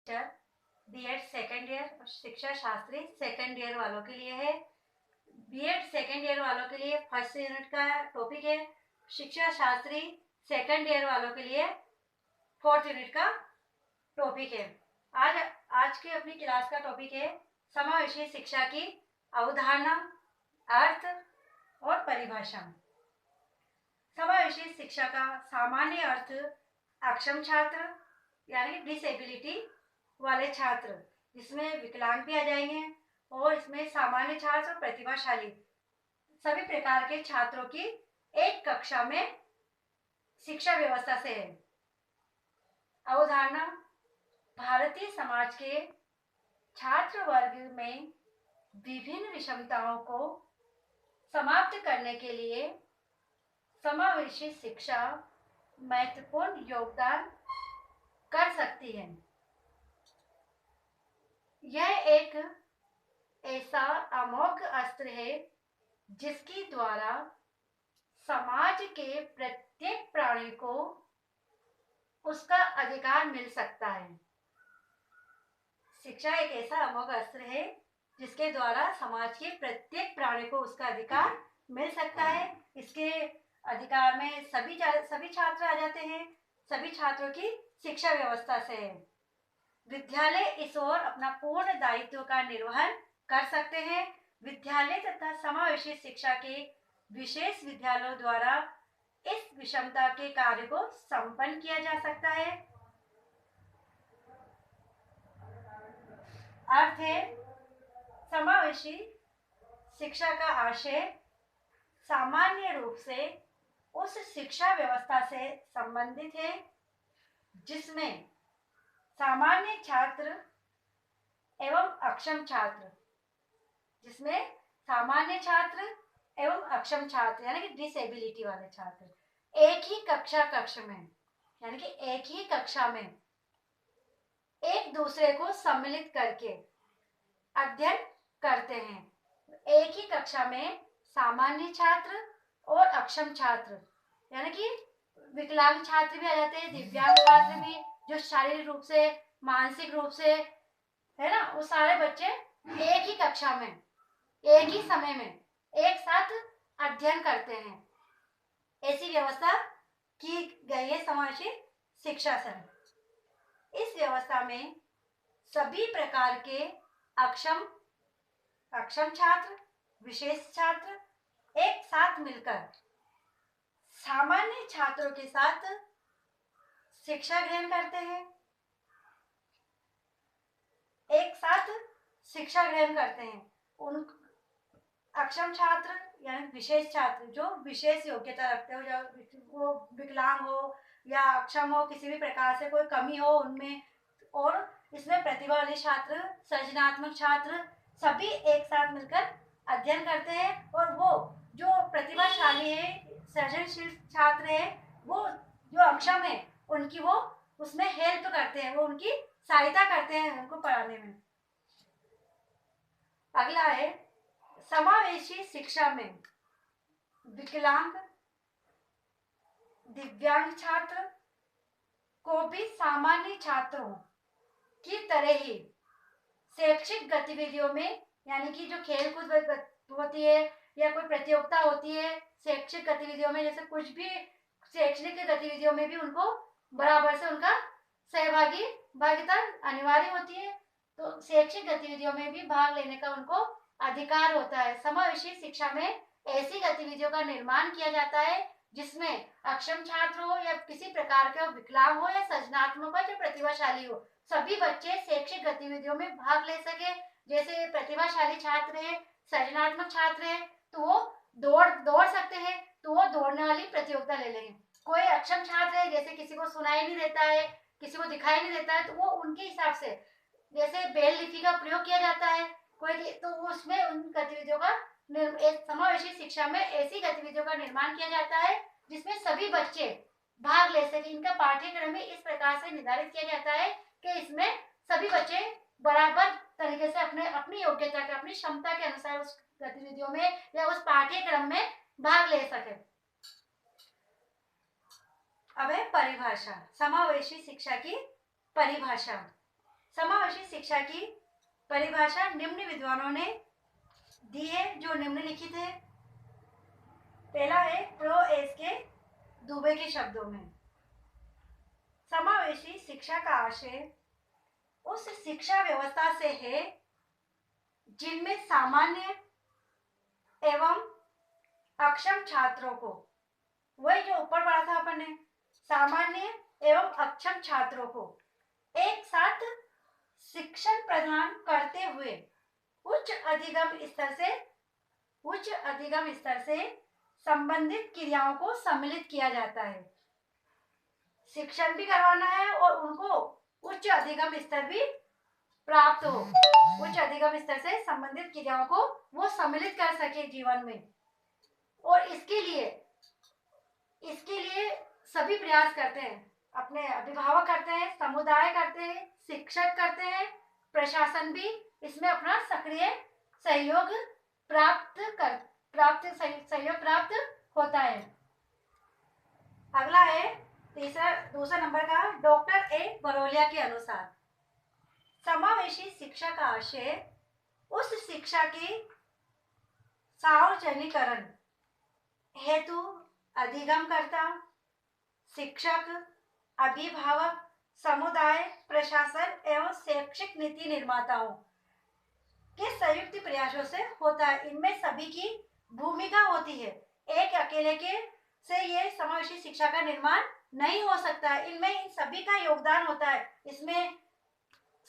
BEd second year और शिक्षा Shastri second year वालों के लिए है। बीएड सेकेंड ईयर वालों के लिए फर्स्ट यूनिट का टॉपिक है। शिक्षा शास्त्री सेकेंड ईयर वालों के लिए फोर्थ यूनिट का टॉपिक है। आज के अपनी क्लास का टॉपिक है समावेशी शिक्षा की अवधारणा, अर्थ और परिभाषा। समावेशी शिक्षा का सामान्य अर्थ अक्षम छात्र यानी डिसेबिलिटी वाले छात्र, जिसमें विकलांग भी आ जाएंगे, और इसमें सामान्य छात्र और प्रतिभाशाली सभी प्रकार के छात्रों की एक कक्षा में शिक्षा व्यवस्था से है। अवधारणा: भारतीय समाज के छात्र वर्ग में विभिन्न विषमताओं को समाप्त करने के लिए समावेशी शिक्षा महत्वपूर्ण योगदान कर सकती है। यह एक ऐसा अमोघ अस्त्र है जिसके द्वारा समाज के प्रत्येक प्राणी को उसका अधिकार मिल सकता है। शिक्षा एक ऐसा अमोघ अस्त्र है जिसके द्वारा समाज के प्रत्येक प्राणी को उसका अधिकार मिल सकता है। इसके अधिकार में सभी छात्र आ जाते हैं। सभी छात्रों की शिक्षा व्यवस्था से है। विद्यालय इस ओर अपना पूर्ण दायित्व का निर्वहन कर सकते हैं। विद्यालय तथा समावेशी शिक्षा के विशेष विद्यालयों द्वारा इस विषमता के कार्य को संपन्न किया जा सकता है। अर्थ है, समावेशी शिक्षा का आशय सामान्य रूप से उस शिक्षा व्यवस्था से संबंधित है जिसमें सामान्य छात्र एवं अक्षम छात्र, जिसमें सामान्य छात्र एवं अक्षम छात्र यानी कि डिसेबिलिटी वाले छात्र एक ही कक्ष में यानी कि एक ही कक्षा में एक दूसरे को सम्मिलित करके अध्ययन करते हैं। एक ही कक्षा में सामान्य छात्र और अक्षम छात्र यानी कि विकलांग छात्र भी आ जाते हैं, दिव्यांग छात्र भी, जो शारीरिक रूप से, मानसिक रूप से है ना, वो सारे बच्चे एक ही कक्षा में एक ही समय में एक साथ अध्ययन करते हैं। ऐसी व्यवस्था की गई है समावेशी शिक्षा से। इस व्यवस्था में सभी प्रकार के अक्षम छात्र, विशेष छात्र एक साथ मिलकर सामान्य छात्रों के साथ शिक्षा ग्रहण करते हैं। एक साथ शिक्षा ग्रहण करते हैं। उन अक्षम छात्र यानी विशेष छात्र जो विशेष योग्यता रखते हो, जो वो विकलांग हो या अक्षम हो, किसी भी प्रकार से कोई कमी हो उनमें, और इसमें प्रतिभा वाले छात्र, सृजनात्मक छात्र सभी एक साथ मिलकर अध्ययन करते हैं। और वो जो प्रतिभाशाली है, सृजनशील छात्र है, वो जो अक्षम है उनकी वो उसमें हेल्प करते हैं, वो उनकी सहायता करते हैं उनको पढ़ाने में। अगला है, समावेशी शिक्षा में विकलांग, दिव्यांग छात्र को भी सामान्य छात्रों की तरह ही शैक्षिक गतिविधियों में, यानी कि जो खेल कूद होती है या कोई प्रतियोगिता होती है शैक्षिक गतिविधियों में, जैसे कुछ भी शैक्षणिक गतिविधियों में भी उनको बराबर से उनका भागिता अनिवार्य होती है। तो शैक्षिक गतिविधियों में भी भाग लेने का उनको अधिकार होता है। समावेशी शिक्षा में ऐसी गतिविधियों का निर्माण किया जाता है जिसमें अक्षम छात्र हो या किसी प्रकार के विकलांग हो या सृजनात्मक हो या प्रतिभाशाली हो, सभी बच्चे शैक्षिक गतिविधियों में भाग ले सके। जैसे प्रतिभाशाली छात्र है, सृजनात्मक छात्र है, तो वो दौड़ सकते हैं, तो वो दौड़ने वाली प्रतियोगिता ले लेंगे। कोई अक्षम छात्र है, जैसे किसी को सुनाई नहीं देता है, किसी को दिखाई नहीं देता है, तो वो उनके हिसाब से जैसे ब्रेल लिपि का प्रयोग किया जाता है कोई, तो उसमें उन गतिविधियों का समावेशी शिक्षा में ऐसी गतिविधियों का निर्माण किया जाता है जिसमें सभी बच्चे भाग ले सके। इनका पाठ्यक्रम में इस प्रकार से निर्धारित किया जाता है कि इसमें सभी बच्चे बराबर तरीके से अपनी योग्यता के, अपनी क्षमता के अनुसार उस गतिविधियों में या उस पाठ्यक्रम में भाग ले सके। अब है परिभाषा, समावेशी शिक्षा की परिभाषा। समावेशी शिक्षा की परिभाषा निम्न विद्वानों ने दी है, जो निम्नलिखित है। पहला है प्रो एस के दुबे के शब्दों में, समावेशी शिक्षा का आशय उस शिक्षा व्यवस्था से है जिनमें सामान्य एवं अक्षम छात्रों को, वही जो ऊपर पढ़ा था अपन ने, सामान्य एवं अक्षम छात्रों को एक साथ शिक्षण प्रदान करते हुए उच्च अधिगम स्तर से संबंधित क्रियाओं को सम्मिलित किया जाता है। शिक्षण भी करवाना है और उनको उच्च अधिगम स्तर भी प्राप्त हो, उच्च अधिगम स्तर से संबंधित क्रियाओं को वो सम्मिलित कर सके जीवन में। और इसके लिए सभी प्रयास करते हैं, अपने अभिभावक करते हैं, समुदाय करते हैं, शिक्षक करते हैं, प्रशासन भी इसमें अपना सक्रिय सहयोग प्राप्त होता है। अगला है दूसरा नंबर का, डॉक्टर ए बरोलिया के अनुसार समावेशी शिक्षा का आशय उस शिक्षा के सार्वजनिकरण हेतु अधिगमकर्ता, शिक्षक, अभिभावक, समुदाय, प्रशासन एवं शैक्षिक नीति निर्माताओं के संयुक्त प्रयासों से होता है। इनमें सभी की भूमिका होती है, एक अकेले के से ये समावेशी शिक्षा का निर्माण नहीं हो सकता है। इनमें इन सभी का योगदान होता है। इसमें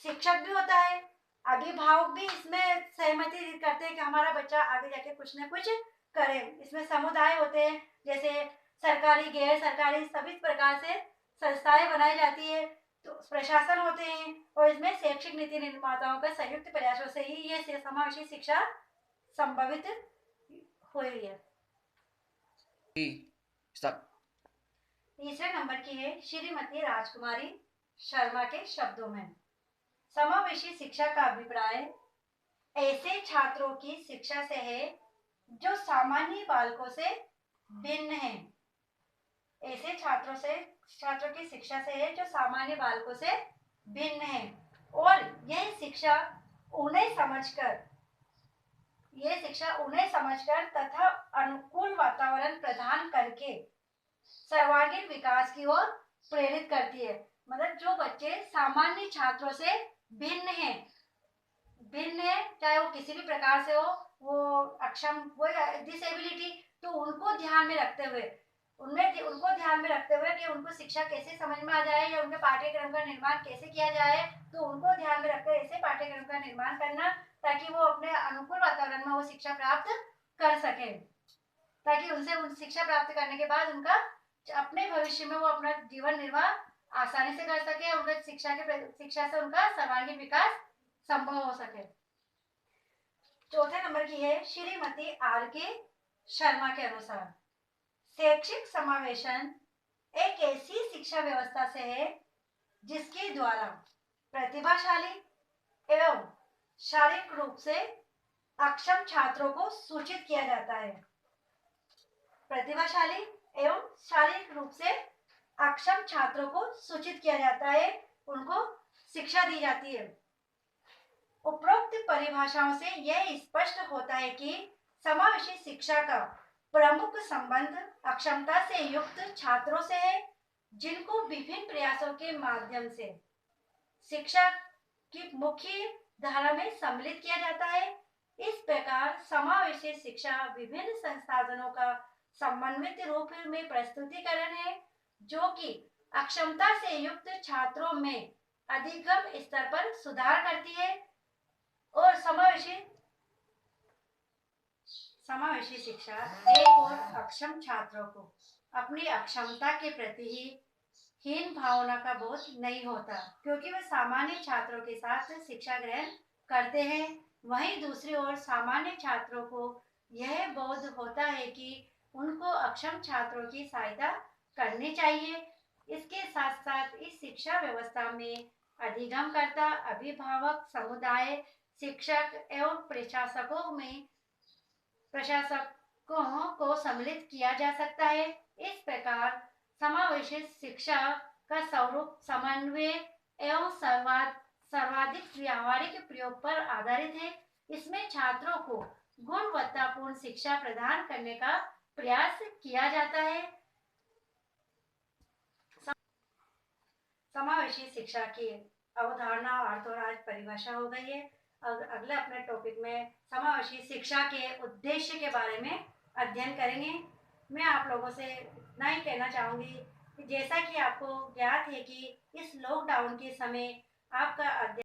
शिक्षक भी होता है, अभिभावक भी इसमें सहमति करते हैं कि हमारा बच्चा आगे जाके कुछ न कुछ करे। इसमें समुदाय होते हैं, जैसे सरकारी, गैर सरकारी सभी प्रकार से संस्थाएं बनाई जाती है। तो प्रशासन होते हैं और इसमें शैक्षिक नीति निर्माताओं के संयुक्त प्रयासों से ही ये समावेशी शिक्षा संभवित हुई है। तीसरे नंबर की है श्रीमती राजकुमारी शर्मा के शब्दों में, समावेशी शिक्षा का अभिप्राय ऐसे छात्रों की शिक्षा से है जो सामान्य बालकों से भिन्न है। ऐसे छात्रों की शिक्षा से है जो सामान्य बालकों से भिन्न है, और यह शिक्षा उन्हें समझकर तथा अनुकूल वातावरण प्रदान करके सर्वांगीण विकास की ओर प्रेरित करती है। मतलब जो बच्चे सामान्य छात्रों से भिन्न है, चाहे वो किसी भी प्रकार से हो, वो अक्षम, वो डिसेबिलिटी, तो उनको ध्यान में रखते हुए कि उनको शिक्षा कैसे समझ में आ जाए या उनके पाठ्यक्रम का निर्माण कैसे किया जाए, तो उनको ध्यान में रखकर ऐसे पाठ्यक्रम का निर्माण करना ताकि वो अपने अनुकूल वातावरण में वो शिक्षा प्राप्त कर सके, ताकि उनसे उन शिक्षा प्राप्त करने के बाद उनका अपने भविष्य में वो अपना जीवन निर्वाह आसानी से कर सके, उनका शिक्षा से उनका सर्वांगीण विकास संभव हो सके। चौथे नंबर की है श्रीमती आर के शर्मा के अनुसार शैक्षिक समावेशन एक ऐसी शिक्षा व्यवस्था से है जिसके द्वारा प्रतिभाशाली एवं शारीरिक रूप से अक्षम छात्रों को सूचित किया जाता है। प्रतिभाशाली एवं शारीरिक रूप से अक्षम छात्रों को सूचित किया जाता है, उनको शिक्षा दी जाती है। उपरोक्त परिभाषाओं से यह स्पष्ट होता है कि समावेशी शिक्षा का प्रमुख संबंध अक्षमता से युक्त छात्रों से है, जिनको विभिन्न प्रयासों के माध्यम से शिक्षा की मुख्य धारा में सम्मिलित किया जाता है। इस प्रकार समावेशी शिक्षा विभिन्न संसाधनों का समन्वित रूप में प्रस्तुतिकरण है, जो कि अक्षमता से युक्त छात्रों में अधिगम स्तर पर सुधार करती है और समावेशी शिक्षा एक और अक्षम छात्रों को अपनी अक्षमता के प्रति ही हीन भावना का बोध नहीं होता, क्योंकि वे सामान्य छात्रों के साथ शिक्षा ग्रहण करते हैं। वहीं दूसरी ओर सामान्य छात्रों को यह बोध होता है कि उनको अक्षम छात्रों की सहायता करनी चाहिए। इसके साथ साथ इस शिक्षा व्यवस्था में अधिगमकर्ता, अभिभावक, समुदाय, शिक्षक एवं प्रशासकों को सम्मिलित किया जा सकता है। इस प्रकार समावेशी शिक्षा का स्वरूप समन्वय एवं सर्वाधिक व्यावहारिक प्रयोग पर आधारित है। इसमें छात्रों को गुणवत्तापूर्ण शिक्षा प्रदान करने का प्रयास किया जाता है। समावेशी शिक्षा की अवधारणा अर्थ और आज परिभाषा हो गई है। अगले अपने टॉपिक में समावेशी शिक्षा के उद्देश्य के बारे में अध्ययन करेंगे। मैं आप लोगों से इतना ही कहना चाहूँगी कि जैसा कि आपको ज्ञात है कि इस लॉकडाउन के समय आपका अध्ययन